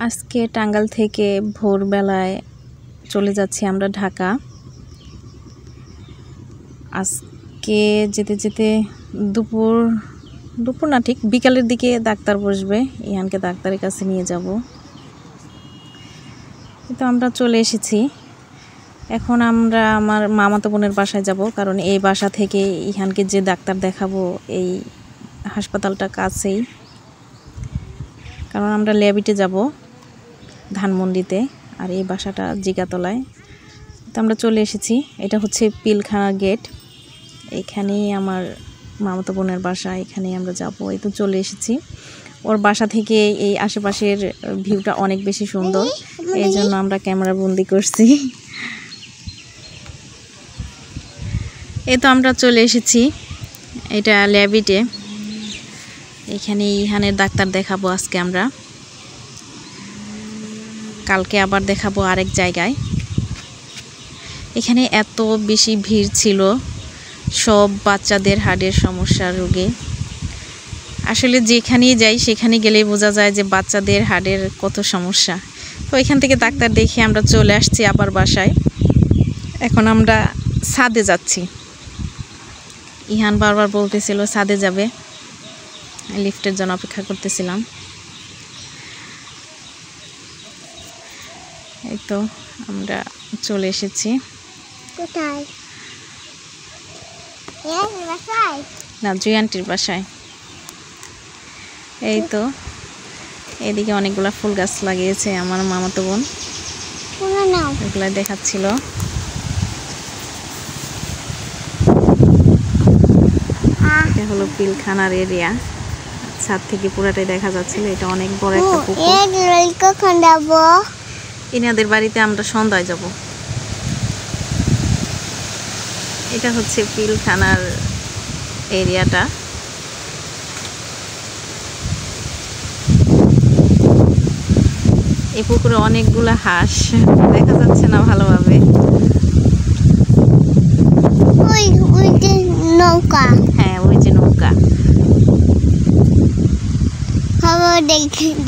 আজকে টাঙ্গাইল থেকে ভোরবেলায় চলে যাচ্ছি আমরা ঢাকা। আজকে যেতে যেতে দুপুর না ঠিক বিকালের দিকে ডাক্তার বসবে, ইহানকে ডাক্তারের কাছে নিয়ে যাব। তো আমরা চলে এসেছি। এখন আমরা আমার মামাতো বোনের বাসায় যাব, কারণ এই বাসা থেকে ইহানকে যে ডাক্তার দেখাবো এই হাসপাতালটা কাছেই। কারণ আমরা ল্যাবিটে যাব ধানমন্ডিতে, আর এই বাসাটা জিগাতলায়। তো আমরা চলে এসেছি। এটা হচ্ছে পিলখানা গেট, এখানেই আমার মামাতো বোনের বাসা, এখানেই আমরা যাব। এই তো চলে এসেছি। ওর বাসা থেকে এই আশেপাশের ভিউটা অনেক বেশি সুন্দর, এই জন্য আমরা ক্যামেরা বন্দি করছি। এই তো আমরা চলে এসেছি, এটা ল্যাবিটে। এখানে ইহানের ডাক্তার দেখাবো আজকে আমরা, কালকে আবার দেখাবো আরেক জায়গায়। এখানে এত বেশি ভিড় ছিল, সব বাচ্চাদের হার্টের সমস্যার রোগে। আসলে যেখানেই যাই সেখানে গেলেই বোঝা যায় যে বাচ্চাদের হার্টের কত সমস্যা। তো এখান থেকে ডাক্তার দেখে আমরা চলে আসছি আবার বাসায়। এখন আমরা ছাদে যাচ্ছি। ইহান বারবার বলতেছিল ছাদে যাবে, লিফটের জন্য অপেক্ষা করতেছিলাম। এই তো আমরা চলে এসেছি। কোথায়? না, জুই আন্টির বাসায়। এই তো এদিকে অনেকগুলা ফুল গাছ লাগিয়েছে আমার মামাতো বোন, এগুলা দেখাচ্ছিল। এটা হলো পিলখানার এরিয়া, ছাদ থেকে পুরাটাই দেখা যাচ্ছিল। এটা অনেক বড় একটা পুকুর। ইনাদের বাড়িতে আমরা সন্ধ্যায় যাব। এটা হচ্ছে পিলখানার এরিয়াটা। এই পুকুরে অনেকগুলা হাঁস, দেখা যাচ্ছে না ভালোভাবে। নৌকা, হ্যাঁ ওই যে নৌকা।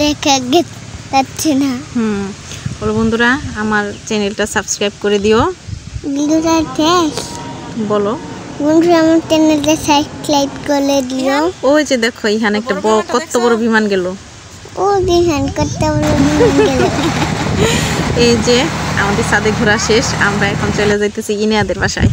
দেখা যাচ্ছে না। বলো বন্ধুরা, আমার চ্যানেলটা সাবস্ক্রাইব করে দিও। বলো বন্ধুরা, আমার চ্যানেলটা সাবস্ক্রাইব করে দিও। ওই যে দেখো এখানে একটা কত বড় বিমান গেল। ও দেখেন কত বড় বিমান গেল। এই যে আমাদের ছাদে ঘোরা শেষ, আমরা এখন চলে যাইতেছি ইনাদের বাসায়।